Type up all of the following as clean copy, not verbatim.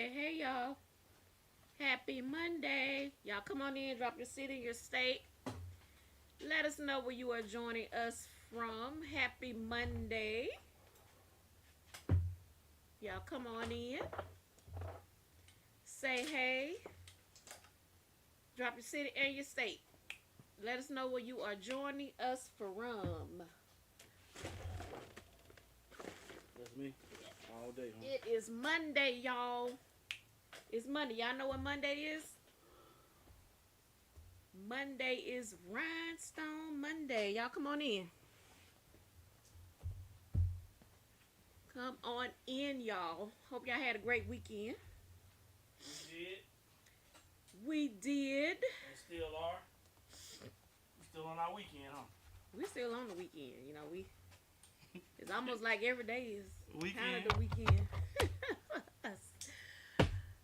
Hey, y'all. Happy Monday. Y'all come on in, drop your city, your state. Let us know where you are joining us from. Happy Monday. Y'all come on in. Say hey. Drop your city and your state. Let us know where you are joining us from. That's me. All day, huh? It is Monday, y'all. It's Monday. Y'all know what Monday is? Monday is Rhinestone Monday. Y'all come on in. Come on in, y'all. Hope y'all had a great weekend. We did, We did. and still are. We still on our weekend, huh? We still on the weekend. It's almost like every day is kind of Weekend. the weekend.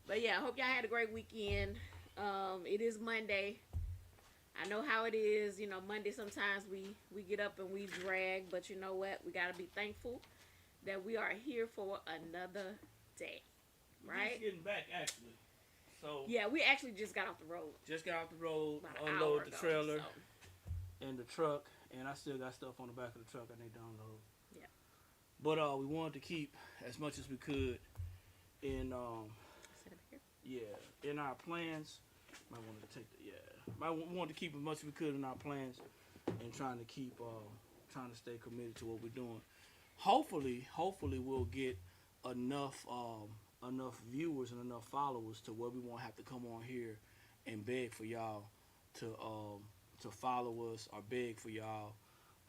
But yeah, I hope y'all had a great weekend. It is Monday. I know how it is. Monday sometimes we get up and we drag, but you know what? We gotta be thankful that we are here for another day. We're Right? just getting back, actually. So, Yeah, we actually just got off the road just got off the road, about an hour unload the ago. trailer So, and the truck, and I still got stuff on the back of the truck I need to unload. yeah. But we wanted to keep as much as we could in Sit up here. in our plans. Might want to take the we wanted to keep as much as we could in our plans, and trying to keep trying to stay committed to what we're doing. Hopefully we'll get enough enough viewers and enough followers to where we won't have to come on here and beg for y'all to follow us, or beg for y'all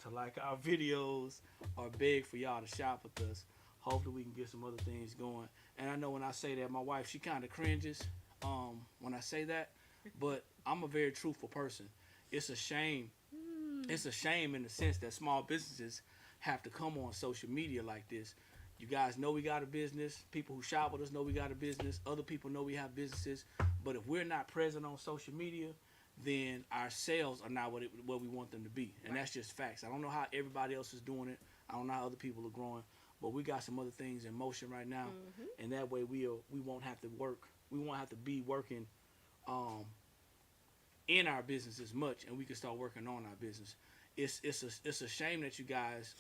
to like our videos, or beg for y'all to shop with us. Hopefully we can get some other things going. And I know when I say that, my wife, she kind of cringes when I say that, but I'm a very truthful person. It's a shame. It's a shame in the sense that small businesses have to come on social media like this. You guys know we got a business. People who shop with us know we got a business. Other people know we have businesses. But if we're not present on social media, then our sales are not what we want them to be. And that's just facts. I don't know how everybody else is doing it. I don't know how other people are growing. But we got some other things in motion right now. And that way we won't have to work. We won't have to be working in our business as much, and we can start working on our business. It's a shame that you guys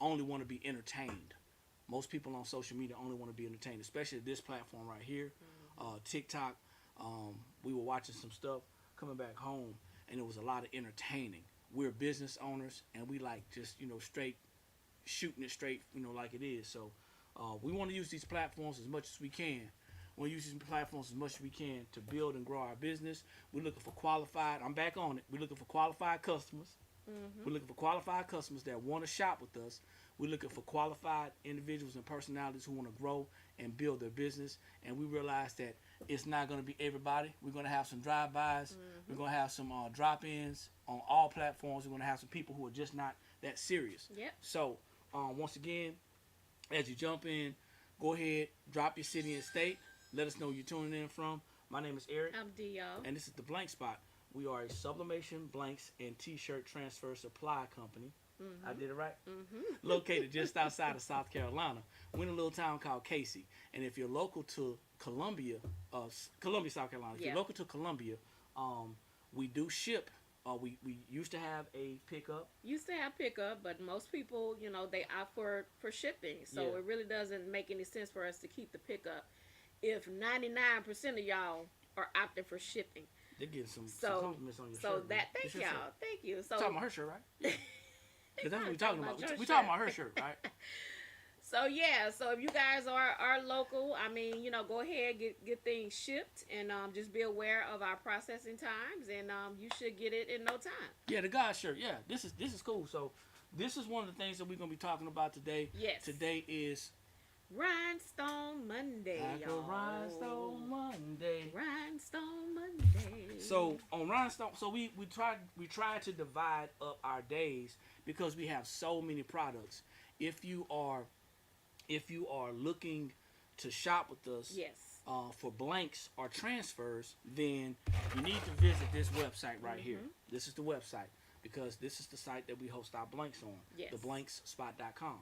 only want to be entertained. Most people on social media only want to be entertained, especially this platform right here, TikTok. We were watching some stuff coming back home, and it was a lot of entertaining. We're business owners, and we like just straight shooting it straight, like it is. So we want to use these platforms as much as we can. We want to use these platforms as much as we can to build and grow our business. We're looking for qualified. I'm back on it. We're looking for qualified customers. We're looking for qualified customers that want to shop with us. We're looking for qualified individuals and personalities who want to grow and build their business. And we realize that it's not going to be everybody. We're going to have some drive-bys. We're going to have some drop-ins on all platforms. We're going to have some people who are just not that serious. Yep. So, once again, as you jump in, go ahead, drop your city and state. Let us know where you're tuning in from. My name is Eric. I'm D, y'all. And this is the Blank Spot. We are a sublimation, blanks, and t-shirt transfer supply company. I did it right? Located just outside of South Carolina. We're in a little town called Casey. And if you're local to Columbia, South Carolina, if you're local to Columbia, we do ship. We used to have a pickup. Used to have pickup, but most people, they opt for shipping. So it really doesn't make any sense for us to keep the pickup if 99% of y'all are opting for shipping. They're getting some compliments on your shirt. So thank y'all. Shirt. Thank you. So talking about her shirt, right? Because that's what we're talking about. We're talking about her shirt, right? So if you guys are local, go ahead, get things shipped, and just be aware of our processing times, and you should get it in no time. Yeah, the God shirt. Yeah, this is cool. So this is one of the things that we're gonna be talking about today. Yes. Today is Rhinestone Monday, y'all. Rhinestone Monday. Rhinestone Monday. So on Rhinestone, so we try to divide up our days because we have so many products. If you are looking to shop with us, yes, for blanks or transfers, then you need to visit this website right here. This is the website because this is the site that we host our blanks on. Yes. Theblanksspot.com.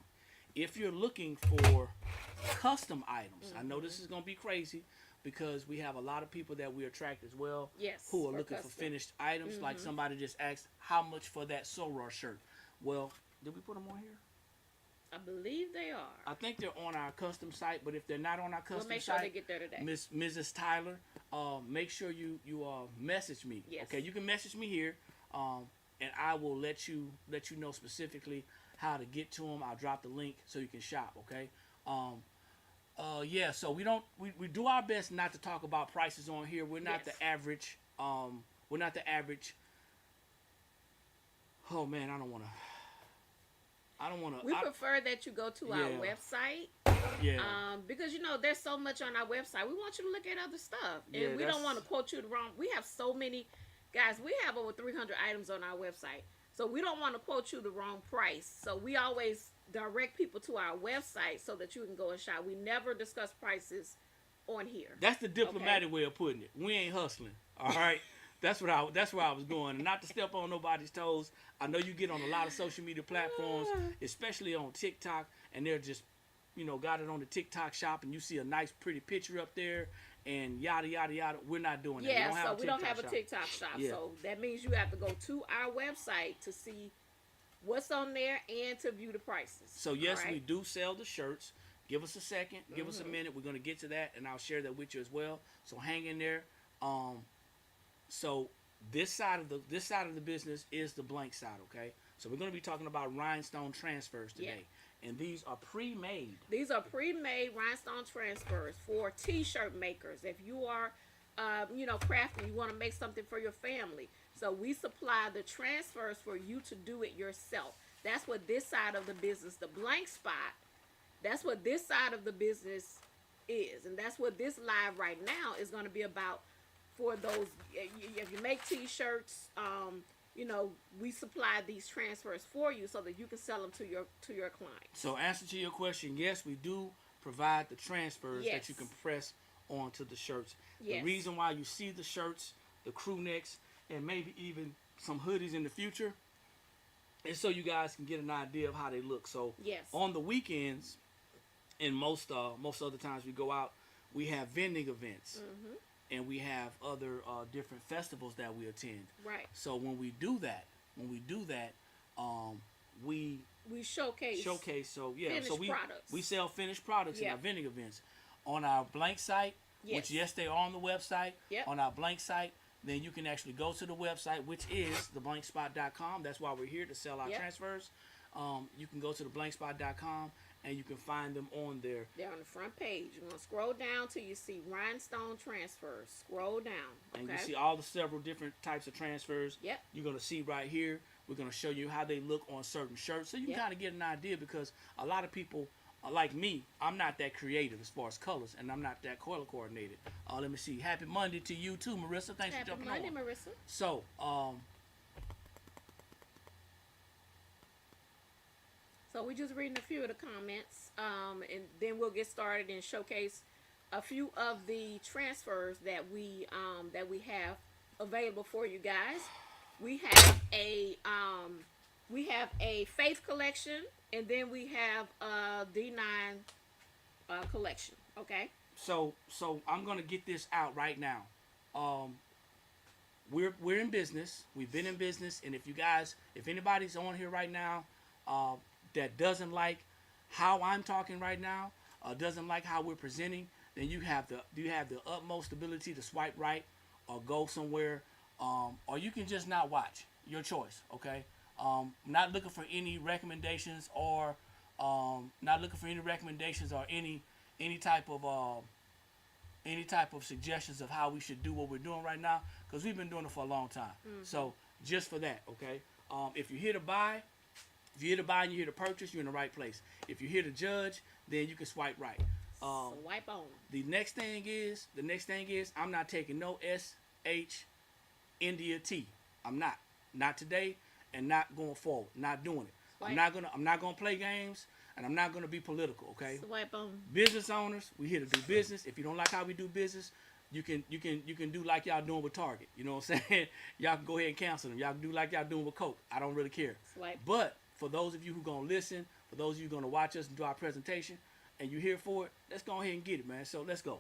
If you're looking for custom items. I know this is gonna be crazy because we have a lot of people that we attract as well Yes, who are for looking for custom. finished items. Like somebody just asked how much for that Soror shirt. Well, did we put them on here? I believe they are. I think they're on our custom site, but if they're not on our custom We'll make sure they site, get there today. Mrs. Tyler, make sure you message me. Yes. Okay, you can message me here, and I will let you know specifically how to get to them. I'll drop the link so you can shop. Okay. Yeah. So we do our best not to talk about prices on here. We're not Yes. the average. We're not the average. Oh man, I don't want to. We prefer that you go to our Yeah. website. Yeah. Because there's so much on our website. We want you to look at other stuff, and Yeah, we that's- don't want to quote you the wrong. We have so many, guys. We have over 300 items on our website, so we don't want to quote you the wrong price. So we always direct people to our website so that you can go and shop. We never discuss prices on here. That's the diplomatic way of putting it. We ain't hustling. All right. That's where I was going. And not to step on nobody's toes. I know you get on a lot of social media platforms, especially on TikTok, and they're just, got it on the TikTok shop, and you see a nice, pretty picture up there, and yada yada yada. We're not doing that. Yeah, we don't have a a TikTok shop. TikTok shop. Yeah. So that means you have to go to our website to see what's on there and to view the prices. So yes, All right? we do sell the shirts. Give us a second. Give us a minute. We're gonna get to that, and I'll share that with you as well. So hang in there. So this side of the business is the blank side. Okay. So we're gonna be talking about rhinestone transfers today, and these are pre-made. These are pre-made rhinestone transfers for T-shirt makers. If you are, crafting, you want to make something for your family. So we supply the transfers for you to do it yourself. That's what this side of the business, the blank spot, that's what this side of the business is. And that's what this live right now is going to be about for those. If you make T-shirts, we supply these transfers for you so that you can sell them to your clients. So answer to your question, yes, we do provide the transfers that Yes. you can press onto the shirts. Yes. The reason why you see the shirts, the crew necks, and maybe even some hoodies in the future is so you guys can get an idea of how they look. So Yes. on the weekends, and most other times we go out, we have vending events, and we have other different festivals that we attend. Right. So when we do that, we We showcase. So yeah, finished so products. we sell finished products in Yeah. our vending events on our blank site, which Yes. they are on the website. Yep. On our blank site, then you can actually go to the website, which is theblankspot.com. That's why we're here to sell our Yep. transfers. You can go to theblankspot.com and you can find them on there. They're on the front page. You're going to scroll down till you see rhinestone transfers. Scroll down. Okay. And you see all the several different types of transfers. Yep. You're going to see right here. We're going to show you how they look on certain shirts. So you can Yep. kind of get an idea, because a lot of people, like me, I'm not that creative as far as colors, and I'm not that color coordinated. Let me see. Happy Monday to you too, Marissa. Thanks Happy for jumping Monday, on. Marissa. So, So we're just reading a few of the comments, and then we'll get started and showcase a few of the transfers that we have available for you guys. We have a Faith collection, and then we have a D9 collection. Okay. so I'm gonna get this out right now. We're in business. We've been in business, and if anybody's on here right now, that doesn't like how I'm talking right now, doesn't like how we're presenting, then you have the utmost ability to swipe right or go somewhere, or you can just not watch. Your choice, okay? Not looking for any recommendations or any type of suggestions of how we should do what we're doing right now, because we've been doing it for a long time. So just for that, okay? If you're here to buy, and you're here to purchase, you're in the right place. If you're here to judge, then you can swipe right. Swipe on. The next thing is I'm not taking no SH India T. I'm not today, and not going forward. Not doing it. Swipe. I'm not gonna play games, and I'm not gonna be political. Okay. Swipe on. Business owners, we here to do business. If you don't like how we do business, you can do like y'all doing with Target. You know what I'm saying? Y'all can go ahead and cancel them. Y'all can do like y'all doing with Coke. I don't really care. Swipe. But for those of you who gonna listen, for those of you who gonna watch us and do our presentation, and you here for it, let's go ahead and get it, man. So let's go.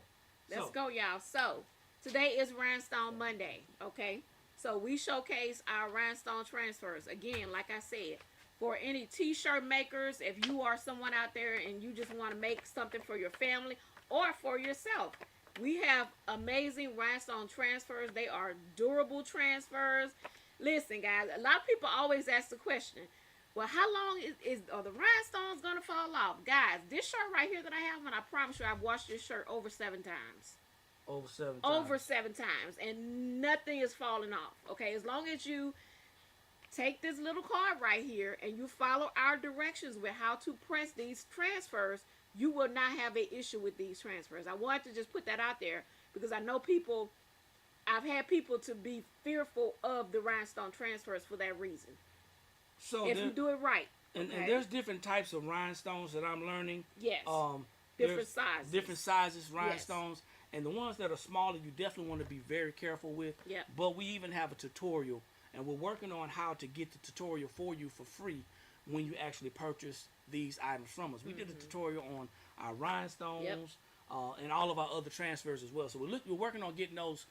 Let's go, y'all. So today is Rhinestone Monday, okay? So we showcase our rhinestone transfers. Again, like I said, for any t-shirt makers, if you are someone out there and you just want to make something for your family or for yourself, we have amazing rhinestone transfers. They are durable transfers. Listen, guys, a lot of people always ask the question, well, how long are the rhinestones going to fall off? Guys, this shirt right here that I have on, I promise you I've washed this shirt over 7 times. Over 7 times. Over 7 times. And nothing is falling off. Okay, as long as you take this little card right here and you follow our directions with how to press these transfers, you will not have an issue with these transfers. I wanted to just put that out there because I know I've had people to be fearful of the rhinestone transfers for that reason. So if you do it right. And there's different types of rhinestones that I'm learning. Yes. Different sizes. Different sizes, rhinestones. Yes. And the ones that are smaller, you definitely want to be very careful with. Yeah. But we even have a tutorial, and we're working on how to get the tutorial for you for free when you actually purchase these items from us. We did a tutorial on our rhinestones and all of our other transfers as well. So we're working on getting those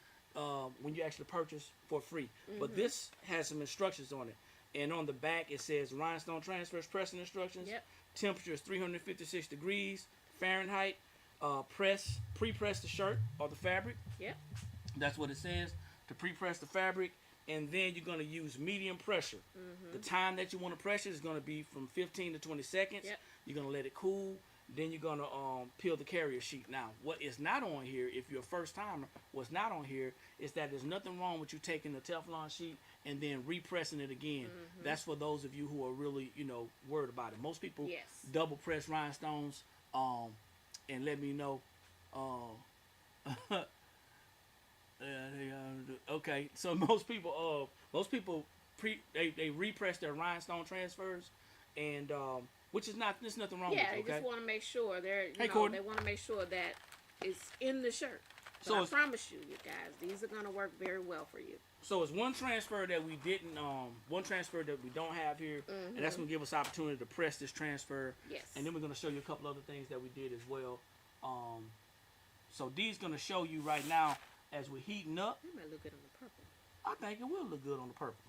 when you actually purchase for free. But this has some instructions on it. And on the back, it says rhinestone transfers pressing instructions. Yep. Temperature is 356 degrees Fahrenheit. Pre-press the shirt or the fabric. Yep. That's what it says. To pre-press the fabric. And then you're going to use medium pressure. The time that you want to press it is going to be from 15 to 20 seconds. Yep. You're going to let it cool. Then you're going to peel the carrier sheet. Now, what is not on here, if you're a first timer, what's not on here is that there's nothing wrong with you taking the Teflon sheet and then repressing it again. That's for those of you who are really, worried about it. Most people double press rhinestones and let me know. Okay, so most people they repress their rhinestone transfers, and which is not, there's nothing wrong with it. Yeah, they just want to make sure they want to make sure that it's in the shirt. So I promise you guys, these are gonna work very well for you. So it's one transfer that we didn't, one transfer that we don't have here, and that's gonna give us opportunity to press this transfer. Yes. And then we're gonna show you a couple other things that we did as well. So Dee's gonna show you right now as we're heating up. It might look good on the purple. I think it will look good on the purple.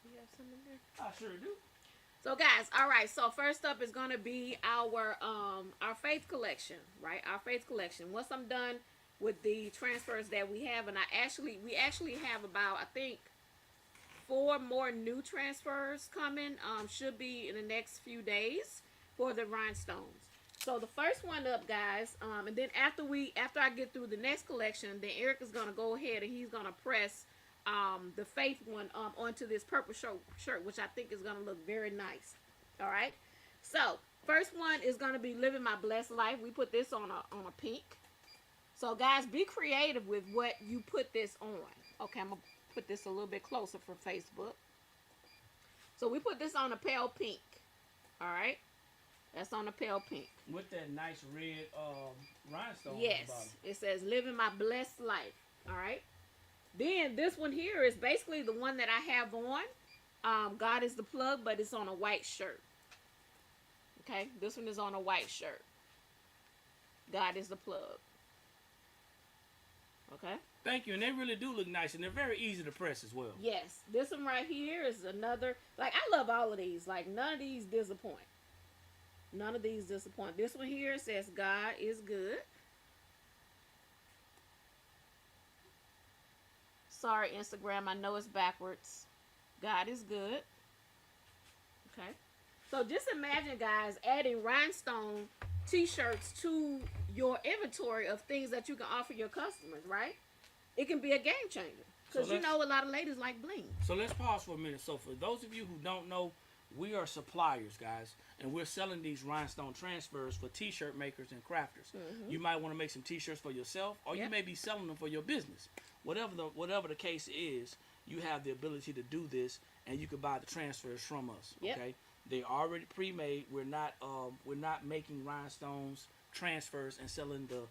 You have some in there? I sure do. So guys, all right. So first up is gonna be our Faith collection, right? Our Faith collection. Once I'm done with the transfers that we have, and we actually have about, I think, 4 more new transfers coming. Should be in the next few days for the rhinestones. So the first one up, guys, and then after I get through the next collection, then Eric is gonna go ahead and he's gonna press the Faith one onto this purple shirt, which I think is gonna look very nice. All right. So first one is gonna be Living My Blessed Life. We put this on a pink. So guys, be creative with what you put this on. Okay, I'm gonna put this a little bit closer for Facebook. So we put this on a pale pink. All right. That's on a pale pink. With that nice red rhinestone. Yes. On the bottom. It says Living My Blessed Life. All right. Then this one here is basically the one that I have on. God is the plug, but it's on a white shirt. Okay. This one is on a white shirt. God is the plug. Okay. Thank you. And they really do look nice, and they're very easy to press as well. Yes. This one right here is another. Like, I love all of these. Like, none of these disappoint. None of these disappoint. This one here says God is good. Sorry, Instagram. I know it's backwards. God is good. Okay. So just imagine, guys, adding rhinestone t-shirts to your inventory of things that you can offer your customers, right? It can be a game changer. Because a lot of ladies like bling. So let's pause for a minute. So for those of you who don't know, we are suppliers, guys, and we're selling these rhinestone transfers for t-shirt makers and crafters. You might want to make some t-shirts for yourself, or you may be selling them for your business. Whatever the case is, you have the ability to do this, and you can buy the transfers from us. Okay, they're already pre-made. We're not making rhinestones transfers and selling the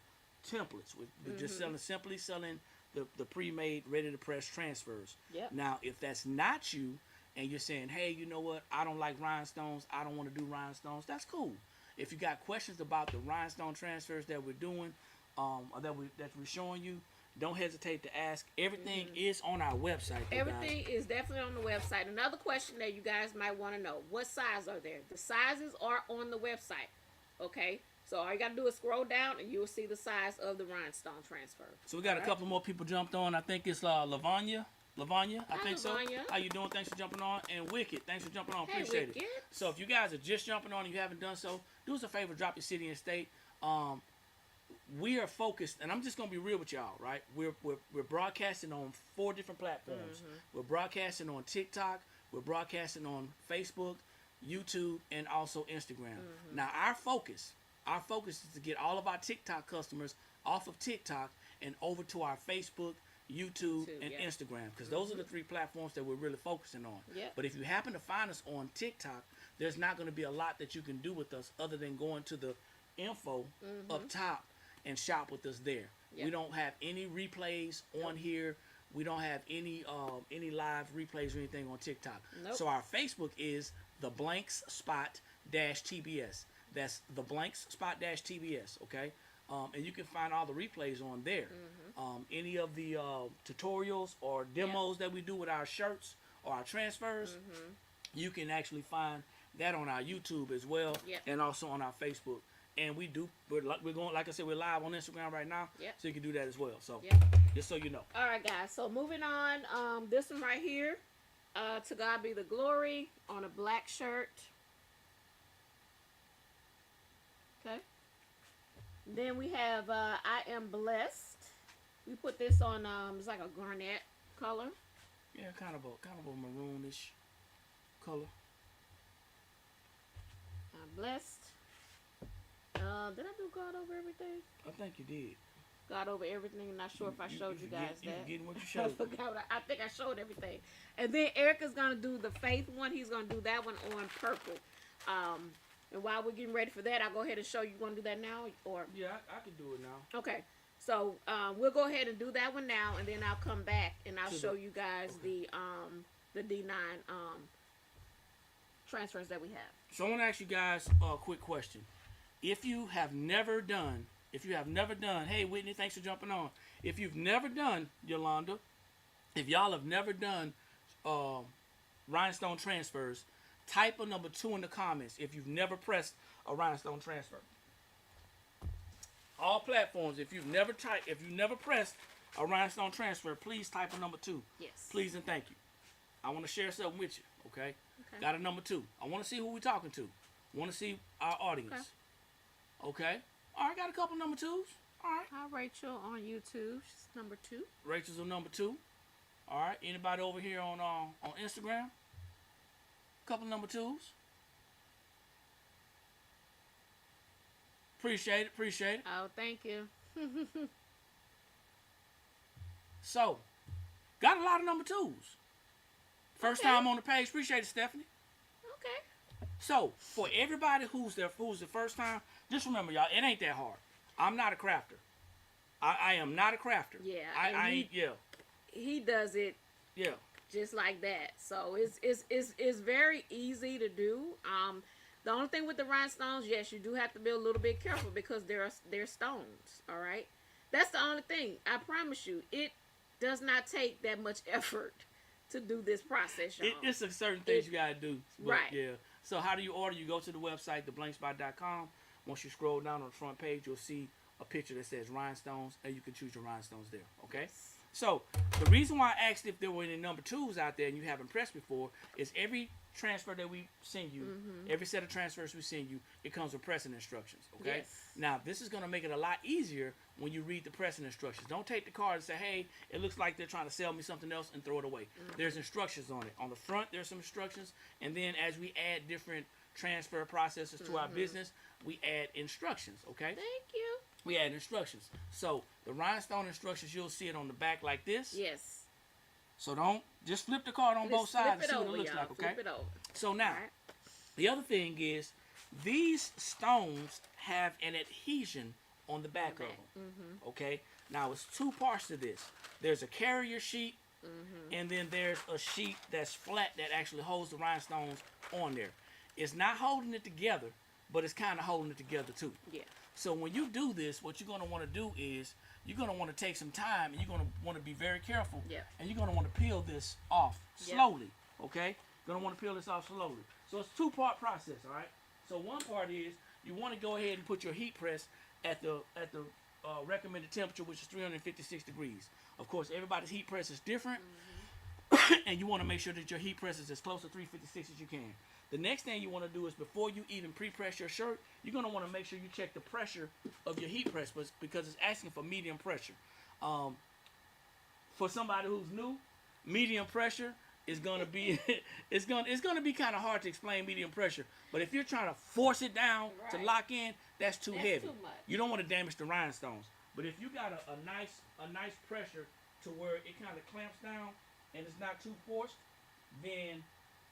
templates. We're just simply selling the pre-made, ready to press transfers. Now, if that's not you, and you're saying, hey, you know what? I don't like rhinestones. I don't want to do rhinestones. That's cool. If you got questions about the rhinestone transfers that we're doing, or that we're showing you, don't hesitate to ask. Everything is on our website. Everything is definitely on the website. Another question that you guys might want to know: what size are there? The sizes are on the website. Okay, so all you got to do is scroll down, and you will see the size of the rhinestone transfer. So we got a couple more people jumped on. I think it's Lavanya. I think so. Lavanya. How you doing? Thanks for jumping on. And Wicked, thanks for jumping on. Hey, Appreciate Wicked. it. So if you guys are just jumping on and you haven't done so, do us a favor, drop your city and state. We are focused, and I'm just gonna be real with y'all, right? We're broadcasting on 4 different platforms. We're broadcasting on TikTok, we're broadcasting on Facebook, YouTube, and also Instagram. Now our focus is to get all of our TikTok customers off of TikTok and over to our Facebook, YouTube, and Instagram, because those are the 3 platforms that we're really focusing on. Yep. But if you happen to find us on TikTok, there's not going to be a lot that you can do with us other than going to the info up top and shop with us there. Yep. We don't have any replays on here. We don't have any live replays or anything on TikTok. Nope. So our Facebook is the blanks spot dash TBS. That's the blanks spot dash TBS. Okay. And you can find all the replays on there. Any of the tutorials or demos that we do with our shirts or our transfers, you can actually find that on our YouTube as well, and also on our Facebook. And we're going, like I said, we're live on Instagram right now, so you can do that as well. So just so you know. All right, guys. So moving on, this one right here, To God Be the Glory, on a black shirt. Okay. Then we have I Am Blessed. We put this on, it's like a garnet color. Yeah, kind of a maroonish color. I'm blessed. Did I do God Over Everything? I think you did. God Over Everything. Not sure if I showed you guys You that. getting what you I showed. forgot. I think I showed everything. And then Erica's gonna do the faith one. He's gonna do that one on purple. And while we're getting ready for that, I'll go ahead and show you. You want to do that now, or Yeah, I can do it now. okay? So we'll go ahead and do that one now, and then I'll come back and I'll show you guys the D9 transfers that we have. So I want to ask you guys a quick question. If you have never done, hey Whitney, thanks for jumping on. If you've never done, Yolanda, if y'all have never done rhinestone transfers, type a number 2 in the comments if you've never pressed a rhinestone transfer. All platforms, if you've never pressed a rhinestone transfer, please type a number 2. Yes. Please and thank you. I want to share something with you, okay? Got a number 2. I want to see who we're talking to. I want to see our audience. Okay? All right, got a couple number 2s. All right. Hi, Rachel on YouTube. She's number 2. Rachel's on number 2. All right. Anybody over here on Instagram? Couple number 2s. Appreciate it. Oh, thank you. So, got a lot of number 2s. First time on the page. Appreciate it, Stephanie. Okay. So, for everybody who's the first time, just remember, y'all, it ain't that hard. I'm not a crafter. I am not a crafter. Yeah. He does it. Yeah. Just like that. So it's very easy to do. The only thing with the rhinestones, yes, you do have to be a little bit careful because they're stones. All right. That's the only thing. I promise you, it does not take that much effort to do this process, y'all. It's a certain things you gotta do. But right. Yeah. So how do you order? You go to the website, theblankspot.com. Once you scroll down on the front page, you'll see a picture that says rhinestones, and you can choose your rhinestones there. Okay. Yes. So the reason why I asked if there were any number 2s out there and you haven't pressed before is every transfer that we send you, every set of transfers we send you, it comes with pressing instructions. Okay. Yes. Now this is gonna make it a lot easier when you read the pressing instructions. Don't take the card and say, "Hey, it looks like they're trying to sell me something else," and throw it away. There's instructions on it. On the front, there's some instructions, and then as we add different transfer processes to our business, we add instructions. Okay. Thank you. We add instructions. So the rhinestone instructions, you'll see it on the back like this. Yes. So don't just flip the card on both sides and see what it looks like, okay? Flip it over. So now, Right. the other thing is these stones have an adhesion on the back of them. Okay? Now it's 2 parts to this. There's a carrier sheet, and then there's a sheet that's flat that actually holds the rhinestones on there. It's not holding it together but it's kind of holding it together too. Yeah. So when you do this, what you're going to want to do is you're going to want to take some time, and you're going to want to be very careful. Yeah. And you're going to want to peel this off slowly. Okay? You're going to want to peel this off slowly. So it's a two-part process, all right? So one part is you want to go ahead and put your heat press at the recommended temperature, which is 356 degrees. Of course, everybody's heat press is different, and you want to make sure that your heat press is as close to 356 as you can. The next thing you want to do is before you even pre-press your shirt, you're going to want to make sure you check the pressure of your heat press because it's asking for medium pressure. For somebody who's new, medium pressure is going to be it's going to be kind of hard to explain medium pressure. But if you're trying to force it down to lock in, that's too heavy. Too much. You don't want to damage the rhinestones. But if you got a nice pressure to where it kind of clamps down and it's not too forced, then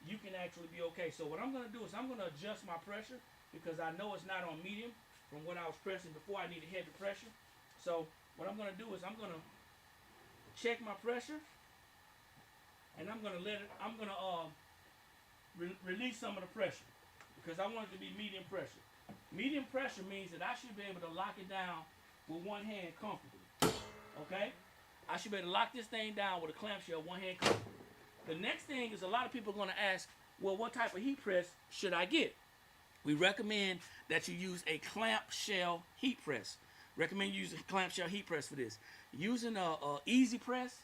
you can actually be okay. So what I'm going to do is I'm going to adjust my pressure because I know it's not on medium from what I was pressing before. I needed heavy pressure. So what I'm going to do is I'm going to check my pressure, and I'm going to release some of the pressure because I want it to be medium pressure. Medium pressure means that I should be able to lock it down with one hand comfortably. Okay? I should be able to lock this thing down with a clamshell one hand comfortably. The next thing is a lot of people are going to ask, well, what type of heat press should I get? We recommend that you use a clamshell heat press. Recommend you use a clamshell heat press for this. Using a easy press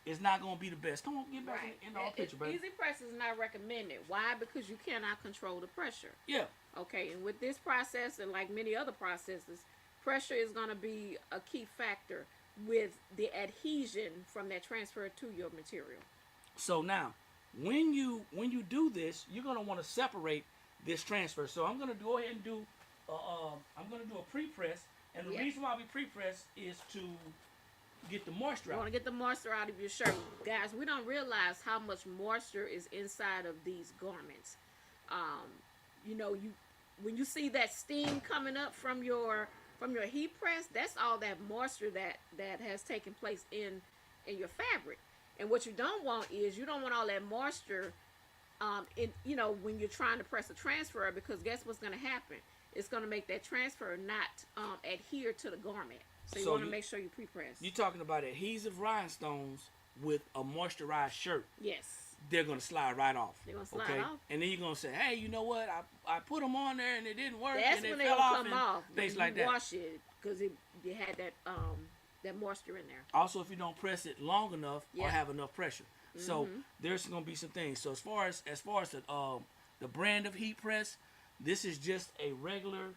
is not going to be the best. Come on, get back in the picture, baby. Easy press is not recommended. Why? Because you cannot control the pressure. Yeah. Okay, and with this process and like many other processes, pressure is going to be a key factor with the adhesion from that transfer to your material. So now, when you do this, you're gonna want to separate this transfer. So I'm gonna go ahead and do a pre-press, and the reason why we pre-press is to get the moisture out. You want to get the moisture out of your shirt, guys. We don't realize how much moisture is inside of these garments. When you see that steam coming up from your heat press, that's all that moisture that has taken place in your fabric. And what you don't want is you don't want all that moisture when you're trying to press a transfer, because guess what's going to happen? It's going to make that transfer not adhere to the garment. So you want to make sure you pre-press. You're talking about adhesive rhinestones with a moisturized shirt. Yes. They're going to slide right off. They're going to slide off. And then you're going to say, hey, you know what? I put them on there and it didn't work. That's and when it they'll fell off come off. Things like that. Wash it because it had that moisture in there. Also, if you don't press it long enough or have enough pressure. So there's going to be some things. So as far as the brand of heat press, this is just a regular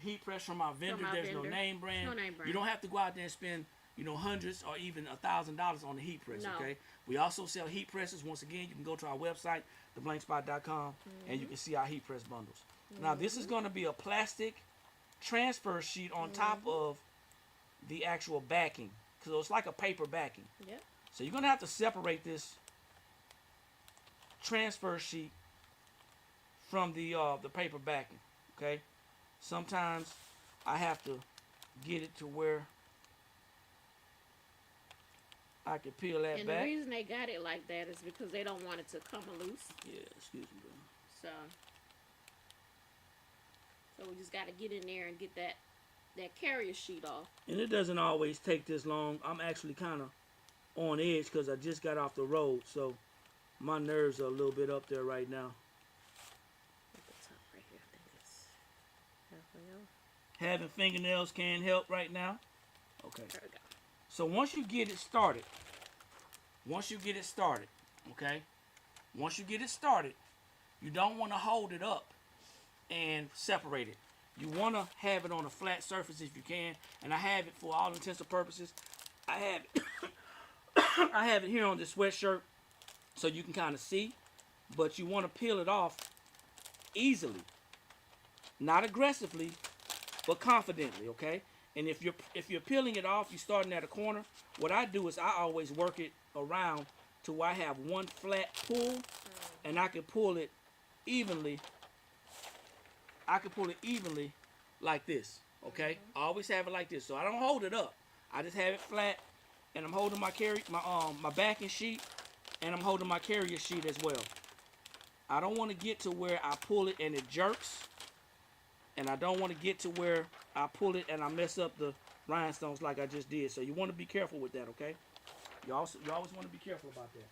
heat press from our vendor. There's no name brand. No name brand. You don't have to go out there and spend hundreds or even $1,000 on the heat press. No. Okay. We also sell heat presses. Once again, you can go to our website, theblankspot.com, and you can see our heat press bundles. Now this is going to be a plastic transfer sheet on top of the actual backing, so it's like a paper backing. Yep. So you're going to have to separate this transfer sheet from the paper backing. Okay. Sometimes I have to get it to where I can peel that back. And the reason they got it like that is because they don't want it to come loose. Yeah, excuse me, bro. So we just got to get in there and get that carrier sheet off. And it doesn't always take this long. I'm actually kind of on edge because I just got off the road, so my nerves are a little bit up there right now. At the top right here, I think it's halfway off. Having fingernails can't help right now. Okay. There we go. So once you get it started, okay? Once you get it started, you don't want to hold it up and separate it. You want to have it on a flat surface if you can, and I have it for all intents and purposes. I have it I have it here on this sweatshirt so you can kind of see, but you want to peel it off easily. Not aggressively, but confidently, okay? And if you're peeling it off, you're starting at a corner. What I do is I always work it around to where I have one flat pull, and I can pull it evenly. I can pull it evenly like this, okay? I always have it like this, so I don't hold it up. I just have it flat, and I'm holding my my backing sheet, and I'm holding my carrier sheet as well. I don't want to get to where I pull it and it jerks, and I don't want to get to where I pull it and I mess up the rhinestones like I just did. So you want to be careful with that, okay? You always want to be careful about that.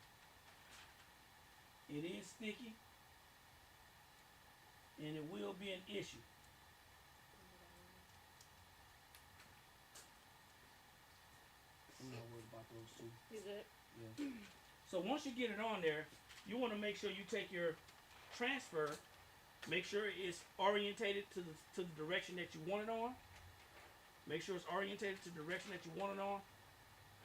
It is sticky, and it will be an issue. I'm not worried about those two. You good? Yeah. So once you get it on there, you want to make sure you take your transfer, make sure it's orientated to the direction that you want it on. Make sure it's orientated to the direction that you want it on,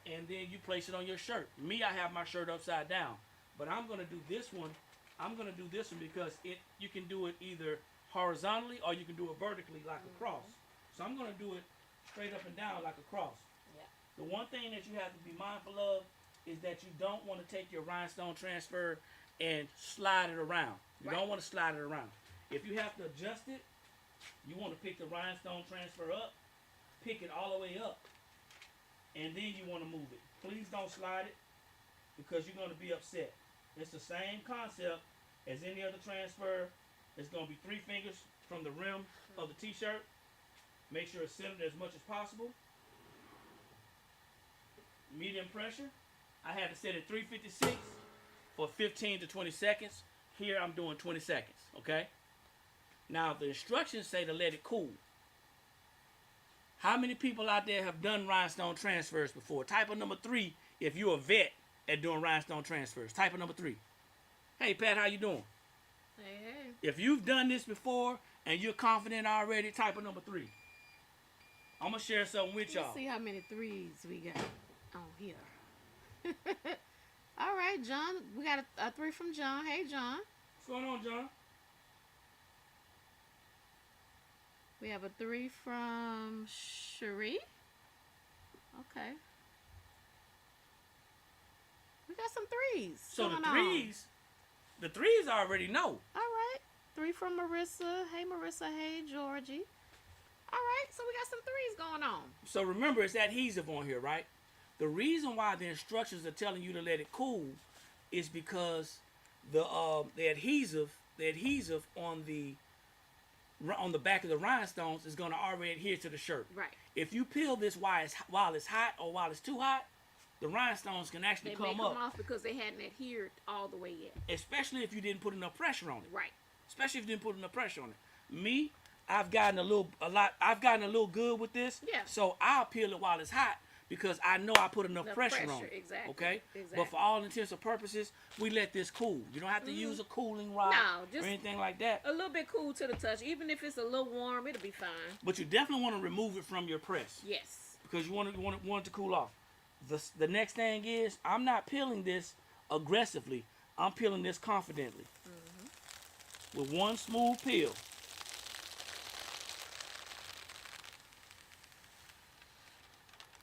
and then you place it on your shirt. Me, I have my shirt upside down, but I'm gonna do this one. I'm gonna do this one because you can do it either horizontally or you can do it vertically like a cross. So I'm gonna do it straight up and down like a cross. Yeah. The one thing that you have to be mindful of is that you don't want to take your rhinestone transfer and slide it around. You don't want to slide it around. If you have to adjust it, you want to pick the rhinestone transfer up, pick it all the way up, and then you want to move it. Please don't slide it because you're going to be upset. It's the same concept as any other transfer. It's going to be 3 fingers from the rim of the t-shirt. Make sure it's centered as much as possible. Medium pressure. I had to set it 356 for 15 to 20 seconds. Here I'm doing 20 seconds, okay? Now the instructions say to let it cool. How many people out there have done rhinestone transfers before? Type of number 3 if you're a vet at doing rhinestone transfers. Type of number 3. Hey Pat, how you doing? Hey. If you've done this before and you're confident already, type of number 3. I'm gonna share something with y'all. Let's see how many 3s we got on here. All right, John. We got a 3 from John. Hey, John. What's going on, John? We have a 3 from Cherie. Okay. We got some 3s. So going the threes I already know. All right. 3 from Marissa. Hey, Marissa. Hey, Georgie. All right. So we got some 3s going on. So remember, it's adhesive on here, right? The reason why the instructions are telling you to let it cool is because the adhesive on the back of the rhinestones is going to already adhere to the shirt. Right. If you peel this while it's hot or while it's too hot, the rhinestones can actually come up. off because they hadn't adhered all the way yet. Especially if you didn't put enough pressure on it. Right. Especially if you didn't put enough pressure on it. Me, I've gotten a little good with this. Yeah. So I'll peel it while it's hot because I know I put enough pressure on it. Exactly. Okay? Exactly. But for all intents and purposes, we let this cool. You don't have to use a cooling rod or anything like that. A little bit cool to the touch. Even if it's a little warm, it'll be fine. But you definitely want to remove it from your press. Yes. Because you want it to cool off. The next thing is, I'm not peeling this aggressively. I'm peeling this confidently. With one smooth peel.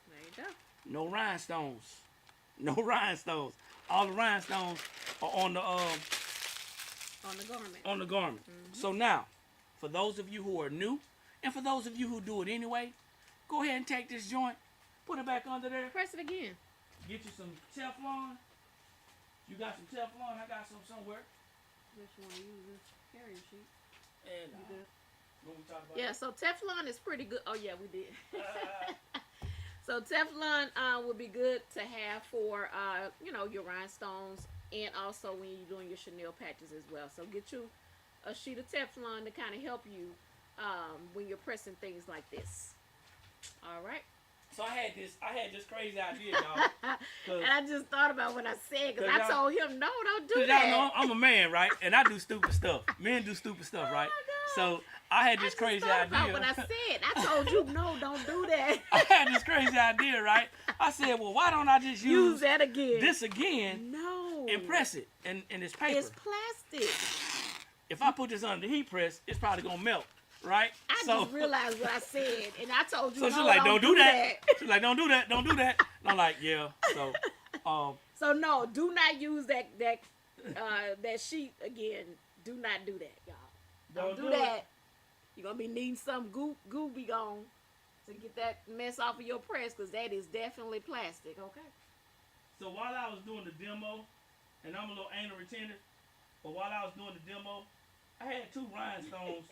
There you go. No rhinestones. No rhinestones. All the rhinestones are on the garment. On the garment. So now, for those of you who are new, and for those of you who do it anyway, go ahead and take this joint, put it back under there. Press it again. Get you some Teflon. You got some Teflon? I got some somewhere. Just want to use this carrier sheet. And You good? what we talk about? Yeah, so Teflon is pretty good. Oh, yeah, we did. So Teflon would be good to have for, your rhinestones and also when you're doing your chenille patches as well. So get you a sheet of Teflon to kind of help you when you're pressing things like this. All right. So I had this crazy idea, y'all. And I just thought about what I said because I told him, no, don't do Y'all that. know I'm a man, right? And I do stupid stuff. Men do stupid stuff, right? So I had this crazy idea. About what I said. I told you, no, don't do that. I had this crazy idea, right? I said, well, why don't I just use that again? this again No. and press it in this paper? It's plastic. If I put this under the heat press, it's probably gonna melt, right? I just realized what I said, and I told you. So she's like, don't do that. She's like, don't do that. Don't do that. And I'm like, yeah. So, So no, do not use that sheet again. Do not do that, y'all. Don't do that. You're gonna be needing some goop be gone to get that mess off of your press, because that is definitely plastic. Okay. So while I was doing the demo, and I'm a little anal retentive, but while I was doing the demo, I had 2 rhinestones.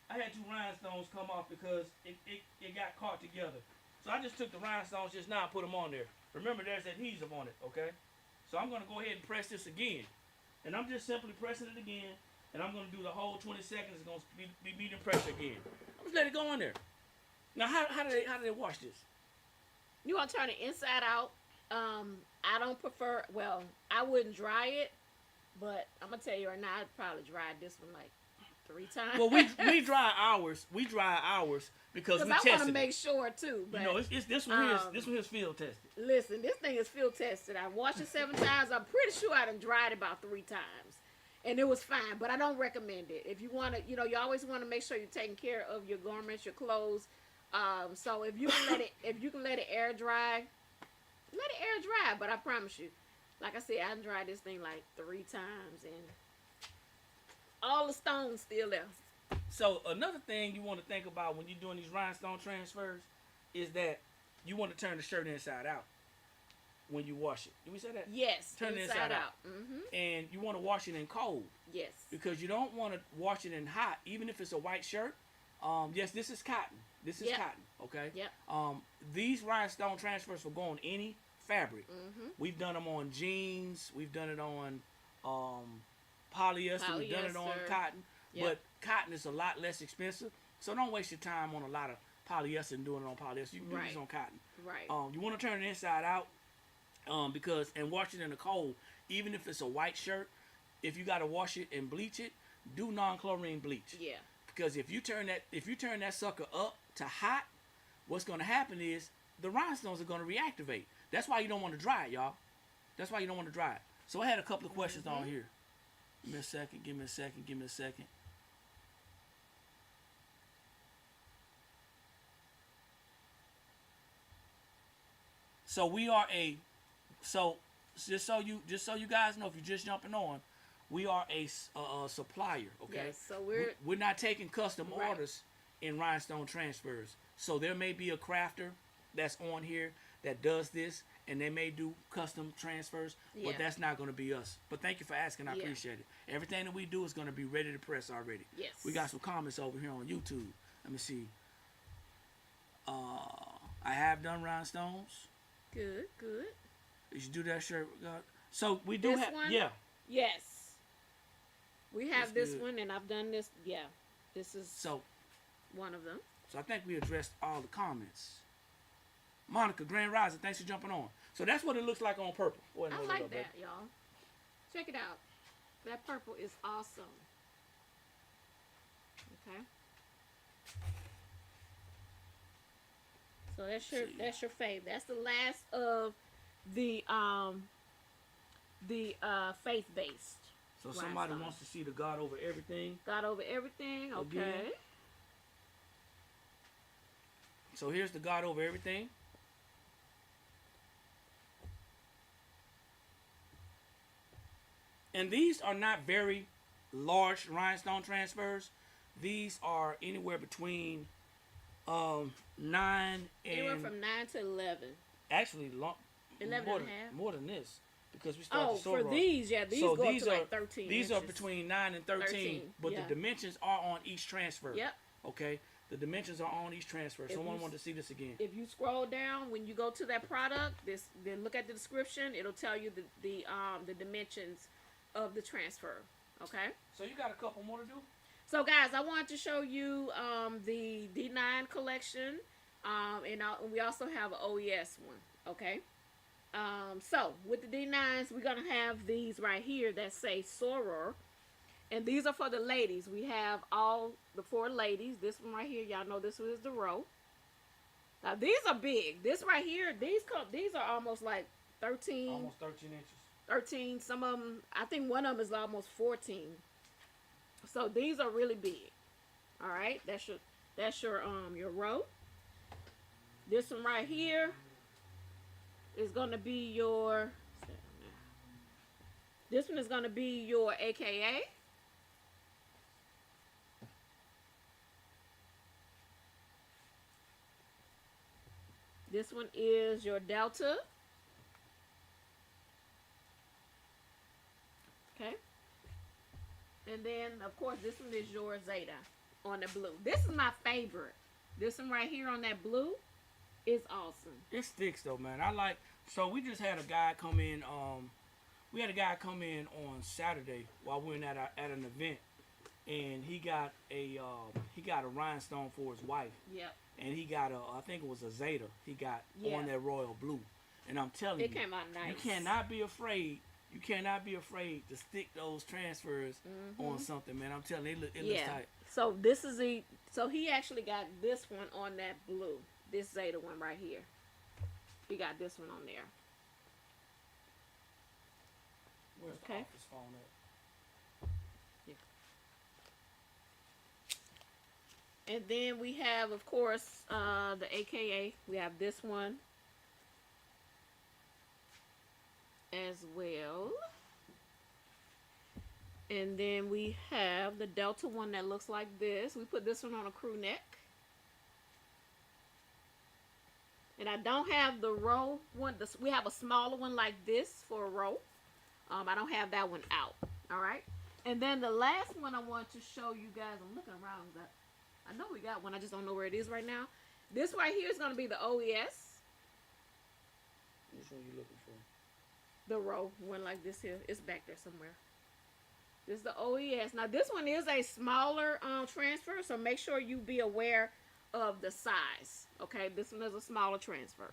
I I had 2 rhinestones come off because it got caught together. So I just took the rhinestones just now and put them on there. Remember, there's adhesive on it, okay? So I'm going to go ahead and press this again. And I'm just simply pressing it again. And I'm going to do the whole 20 seconds. It's going to be beating pressure again. I'm just let it go in there. Now, how do they wash this? You want to turn it inside out. I don't prefer, well, I wouldn't dry it. But I'm going to tell you right now, I'd probably dry this one like 3 times. Well, we dry ours. We dry ours because we I tested want to it. make sure too. But, You know, it's this one here. This one here's field tested. Listen, this thing is field tested. I washed it 7 times. I'm pretty sure I done dried it about 3 times, and it was fine. But I don't recommend it. If you want to, you know, you always want to make sure you're taking care of your garments, your clothes. So if you can let it air dry, let it air dry. But I promise you, like I said, I done dried this thing like 3 times, and all the stones still there. So another thing you want to think about when you're doing these rhinestone transfers is that you want to turn the shirt inside out when you wash it. Did we say that? Yes, Turn it inside out. Mm-hmm. And you want to wash it in cold Yes. because you don't want to wash it in hot, even if it's a white shirt. Yes, this is cotton. This is Yep. cotton. Okay. Yep. These rhinestone transfers will go on any fabric. Mm-hmm. We've done them on jeans. We've done it on polyester. We've done it on Polyester. cotton. Yep. But cotton is a lot less expensive. So don't waste your time on a lot of polyester and doing it on polyester. You can do Right. this on cotton. Right. You want to turn it inside out because and wash it in the cold. Even if it's a white shirt, if you got to wash it and bleach it, do non-chlorine bleach. Yeah. Because if you turn that sucker up to hot, what's going to happen is the rhinestones are going to reactivate. That's why you don't want to dry it, y'all. That's why you don't want to dry it. So I had a couple of questions on here. Give me a second. Give me a second. Give me a second. So we are just so you guys know, if you're just jumping on, we are a supplier. Okay. Yes. So We're not taking custom Right. orders in rhinestone transfers. So there may be a crafter that's on here that does this, and they may do custom transfers, Yeah. but that's not going to be us. But thank you for asking. I Yeah. appreciate it. Everything that we do is going to be ready to press already. Yes. We got some comments over here on YouTube. Let me see. I have done rhinestones. Good. Good. You should do that shirt. So we do This have, one? yeah. Yes. We have That's this good. one, and I've done this. Yeah. This is So one of them. I think we addressed all the comments. Monica, Grand Rising, thanks for jumping on. So that's what it looks like on purple. Go ahead and I hold it like up, baby. that, y'all. Check it out. That purple is awesome. Okay. So that's your fave. That's the last of the faith based. So somebody wants to see the God over everything. God over everything. Okay. Again. So here's the God over everything. And these are not very large rhinestone transfers. These are anywhere between 9 and Anywhere from 9 to 11. actually 11 more and than, a half? more than this because we started Oh, the sword for these, yeah, these So go these up to are like 13 these inches. are between 9 and 13, but yeah. the dimensions are on each transfer. Yep. Okay, the dimensions are on each transfer. If Someone you- wanted to see this again. If you scroll down when you go to that product, then look at the description. It'll tell you the dimensions of the transfer. Okay. So you got a couple more to do. So guys, I wanted to show you the D9 collection, and we also have an OES one. Okay. So with the D9s, we're gonna have these right here that say Soror, and these are for the ladies. We have all the 4 ladies. This one right here, y'all know this one is the row. Now these are big. This right here, these are almost like 13. Almost 13 inches. 13. Some of them, I think one of them is almost 14. So these are really big. All right, that's your row. This one right here is gonna be your. This one is gonna be your AKA. This one is your Delta. Okay. And then, of course, this one is your Zeta. on the blue. This is my favorite. This one right here on that blue is awesome. It sticks though, man. I like. So we just had a guy come in. We had a guy come in on Saturday while we were at an event, and he got a rhinestone for his wife, Yep. and he got I think it was a Zeta. He got Yeah. on that royal blue, and I'm telling It you, came out nice. you cannot be afraid. You cannot be afraid to stick those transfers on something, man. I'm telling you, it looks tight. So this is so he actually got this one on that blue. This Zeta one right here. He got this one on there. Where's the Okay. office phone at? And then we have, of course, the AKA. We have this one as well. And then we have the Delta one that looks like this. We put this one on a crew neck. And I don't have the row one. We have a smaller one like this for a row. I don't have that one out. All right. And then the last one I want to show you guys. I'm looking around. I know we got one. I just don't know where it is right now. This right here is going to be the OES. Which one you looking for? The row one like this here. It's back there somewhere. This is the OES. Now this one is a smaller transfer, so make sure you be aware of the size. Okay, this one is a smaller transfer.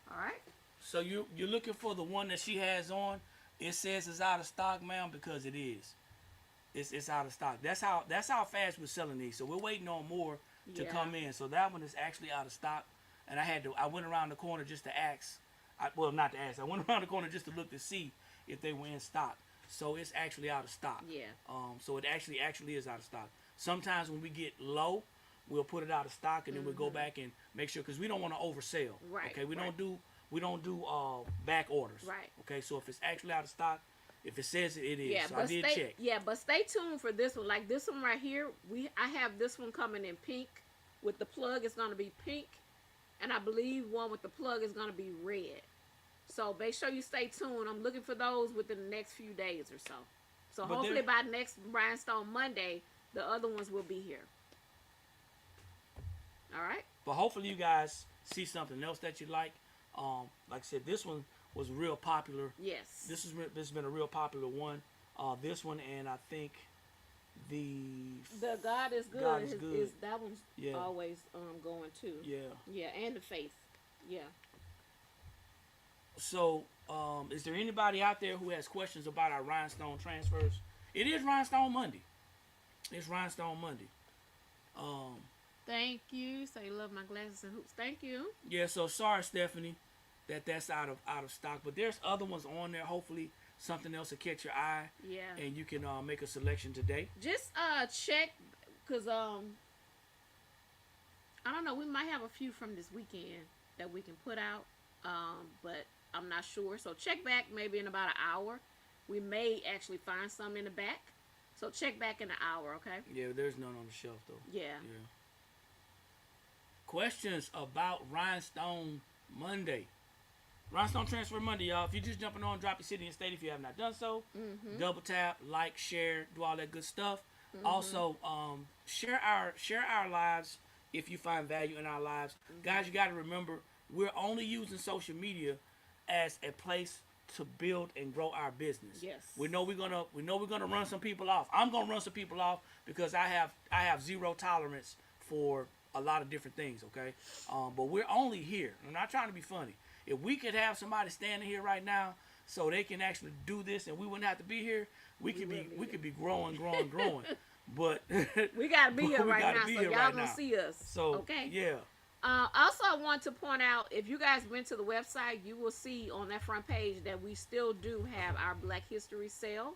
All right. So you're looking for the one that she has on. It says it's out of stock, ma'am, because it is. It's out of stock. That's how fast we're selling these. So we're waiting on more to come in. So that one is actually out of stock. And I went around the corner just to ask. Not to ask. I went around the corner just to look to see if they were in stock. So it's actually out of stock. Yeah. So it actually is out of stock. Sometimes when we get low, we'll put it out of stock and then we'll go back and make sure, because we don't want to oversell. Right. Okay. We don't do back orders. Right. Okay. So if it's actually out of stock, if it says it is. Yeah, so but I did check. Yeah, but stay tuned for this one. Like this one right here, I have this one coming in pink with the plug. It's gonna be pink, and I believe one with the plug is gonna be red. So make sure you stay tuned. I'm looking for those within the next few days or so. So But hopefully by next Rhinestone Monday, the other ones will be here. All right. But hopefully you guys see something else that you like. Like I said, this one was real popular. Yes. This has been a real popular one. This one, and I think the God is good. God is good. That one's always going too. Yeah. Yeah, and the faith. Yeah. So, is there anybody out there who has questions about our rhinestone transfers? It is Rhinestone Monday. It's Rhinestone Monday. Thank you. So you love my glasses and hoops. Thank you. Yeah. So sorry, Stephanie, that's out of stock. But there's other ones on there. Hopefully, something else will catch your eye. Yeah. And you can make a selection today. Just check, cause I don't know. We might have a few from this weekend that we can put out. But I'm not sure. So check back maybe in about an hour. We may actually find some in the back. So check back in an hour, okay? Yeah, there's none on the shelf though. Yeah. Yeah. Questions about Rhinestone Monday. Rhinestone Transfer Monday, y'all. If you're just jumping on, drop your city and state if you have not done so. Double tap, like, share, do all that good stuff. Also, share our lives if you find value in our lives. Guys, you got to remember, we're only using social media as a place to build and grow our business. Yes. We know we're gonna run some people off. I'm gonna run some people off because I have zero tolerance for a lot of different things. Okay, but we're only here. I'm not trying to be funny. If we could have somebody standing here right now so they can actually do this and we wouldn't have to be here, we could be growing. But we gotta be here right now, so y'all right gonna now. see us. So okay. yeah. Also, I want to point out, if you guys went to the website, you will see on that front page that we still do have our Black History sale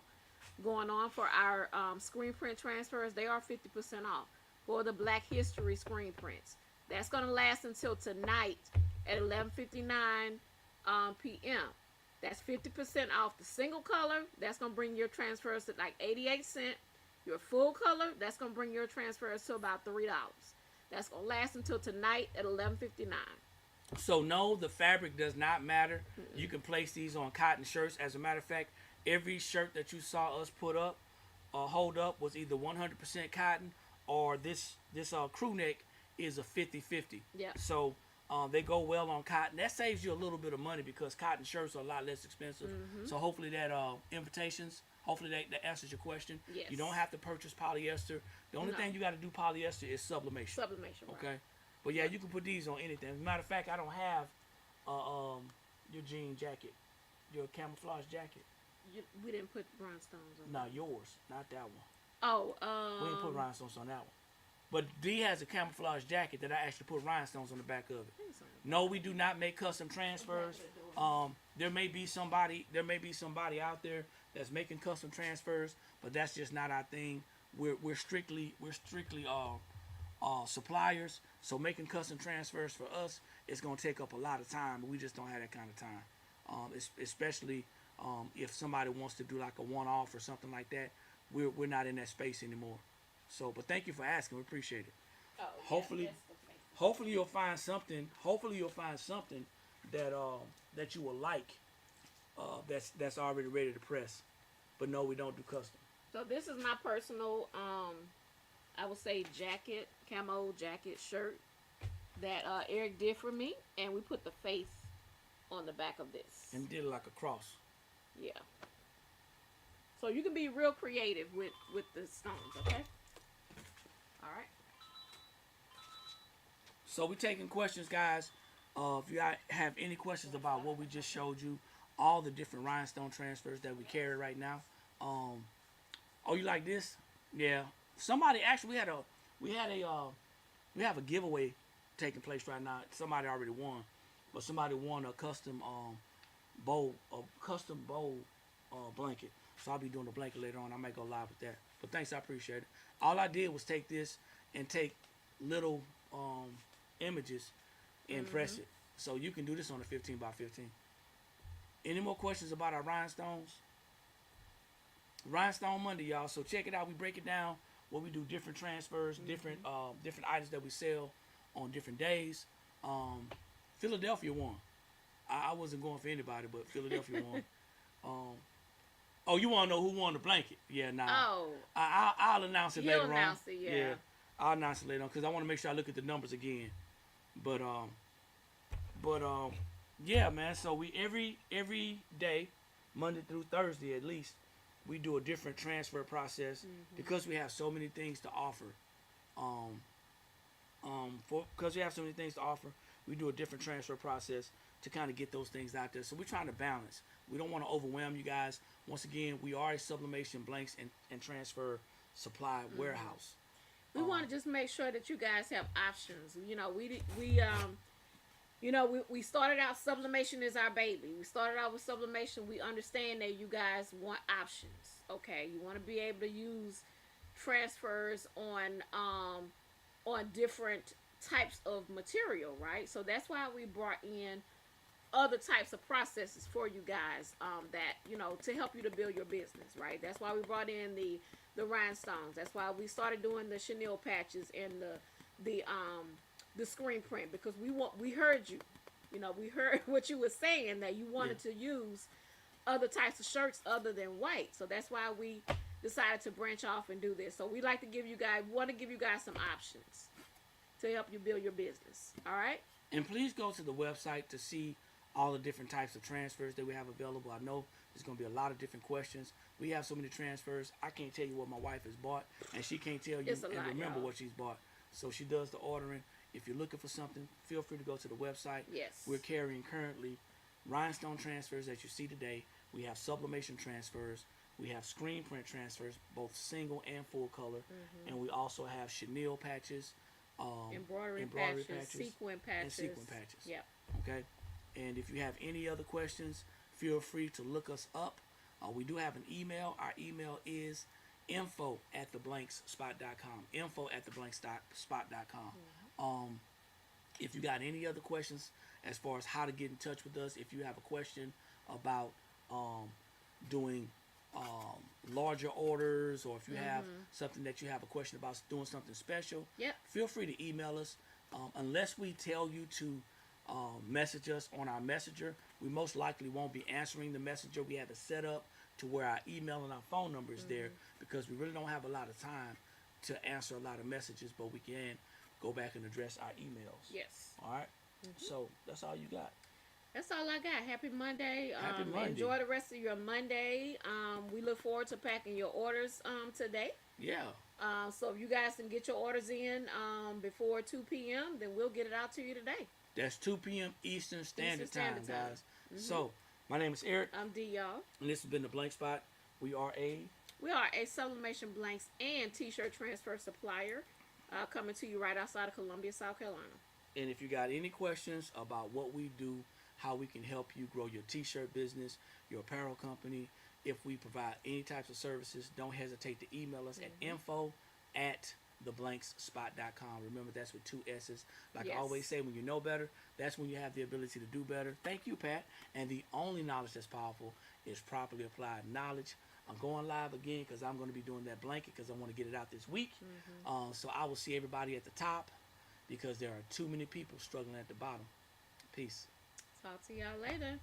going on for our screen print transfers. They are 50% off for the Black History screen prints. That's going to last until tonight at 11:59 p.m. That's 50% off the single color. That's going to bring your transfers to like 88 cents. Your full color, that's going to bring your transfers to about $3. That's going to last until tonight at 11:59. So no, the fabric does not matter. You can place these on cotton shirts. As a matter of fact, every shirt that you saw us put up, hold up, was either 100% cotton or this crew neck is a 50-50. Yeah. So they go well on cotton. That saves you a little bit of money because cotton shirts are a lot less expensive. So hopefully that invitations, hopefully that answers your question. Yes. You don't have to purchase polyester. The only No. thing you got to do polyester is sublimation. Sublimation. Right. Okay. But yeah, you can put these on anything. As a matter of fact, I don't have your jean jacket, your camouflage jacket. We didn't put rhinestones on. Not yours, not that one. Oh, We didn't put rhinestones on that one. But D has a camouflage jacket that I actually put rhinestones on the back of it. No, we do not make custom transfers. There may be somebody out there that's making custom transfers, but that's just not our thing. We're strictly suppliers. So making custom transfers for us is gonna take up a lot of time, but we just don't have that kind of time. Especially if somebody wants to do like a one-off or something like that, we're not in that space anymore. So, but thank you for asking. We appreciate it. Oh, Hopefully, hopefully you'll find something. Hopefully you'll find something that that you will like. That's already ready to press. But no, we don't do custom. So this is my personal, I would say jacket, camo jacket shirt that Eric did for me, and we put the face on the back of this. And did it like a cross. Yeah. So you can be real creative with the stones, okay? All right. So we're taking questions, guys. If you have any questions about what we just showed you, all the different rhinestone transfers that we carry right now. Oh, you like this? Yeah. Somebody actually we have a giveaway taking place right now. Somebody already won, but somebody won a custom bowl blanket. So I'll be doing the blanket later on. I might go live with that. But thanks, I appreciate it. All I did was take this and take little images and press it. So you can do this on a 15 by 15. Any more questions about our rhinestones? Rhinestone Monday, y'all. So check it out. We break it down. What we do, different transfers, different items that we sell on different days. Philadelphia won. I wasn't going for anybody, but Philadelphia won. Oh, you want to know who won the blanket? Yeah, nah. Oh. I'll announce it later on. He'll announce it, yeah. I'll announce it later on because I want to make sure I look at the numbers again. But yeah, man. So we every day, Monday through Thursday at least, we do a different transfer process because we have so many things to offer. Because we have so many things to offer, we do a different transfer process to kind of get those things out there. So we're trying to balance. We don't want to overwhelm you guys. Once again, we are a sublimation blanks and transfer supply warehouse. We want to just make sure that you guys have options. You know, we started out, sublimation is our baby. We started out with sublimation. We understand that you guys want options. Okay, you want to be able to use transfers on different types of material, right? So that's why we brought in other types of processes for you guys that to help you to build your business, right? That's why we brought in the rhinestones. That's why we started doing the chenille patches and the screen print, because we heard you. We heard what you were saying, that you wanted to use other types of shirts other than white. So that's why we decided to branch off and do this. So we want to give you guys some options to help you build your business. All right? And please go to the website to see all the different types of transfers that we have available. I know there's going to be a lot of different questions. We have so many transfers. I can't tell you what my wife has bought, and she can't tell you remember what she's bought. So she does the ordering. If you're looking for something, feel free to go to the website. Yes. We're carrying currently rhinestone transfers that you see today. We have sublimation transfers. We have screen print transfers, both single and full color. And we also have chenille patches, embroidery patches, sequin patches. And sequin patches. Yep. Okay? And if you have any other questions, feel free to look us up. We do have an email. Our email is info@theblankspot.com. info@theblankspot.com. If you got any other questions as far as how to get in touch with us, if you have a question about doing larger orders, or if you have something that you have a question about doing something special, feel free to email us. Unless we tell you to message us on our messenger, we most likely won't be answering the messenger. We have it set up to where our email and our phone number is there, because we really don't have a lot of time to answer a lot of messages, but we can go back and address our emails. Yes. All right? So that's all you got. That's all I got. Happy Monday. Happy Monday. Enjoy the rest of your Monday. We look forward to packing your orders today. Yeah. So if you guys can get your orders in before 2 p.m., then we'll get it out to you today. That's 2 p.m. Eastern Standard Time, guys. Mm-hmm. So, my name is Eric. I'm D, y'all. And this has been The Blank Spot. We are a sublimation blanks and t-shirt transfer supplier coming to you right outside of Columbia, South Carolina. And if you got any questions about what we do, how we can help you grow your t-shirt business, your apparel company, if we provide any types of services, don't hesitate to email us at info@theblankspot.com. Remember, that's with 2 S's. Like I always say, when you know better, that's when you have the ability to do better. Thank you, Pat. And the only knowledge that's powerful is properly applied knowledge. I'm going live again because I'm going to be doing that blanket because I want to get it out this week. So I will see everybody at the top because there are too many people struggling at the bottom. Peace. Talk to y'all later.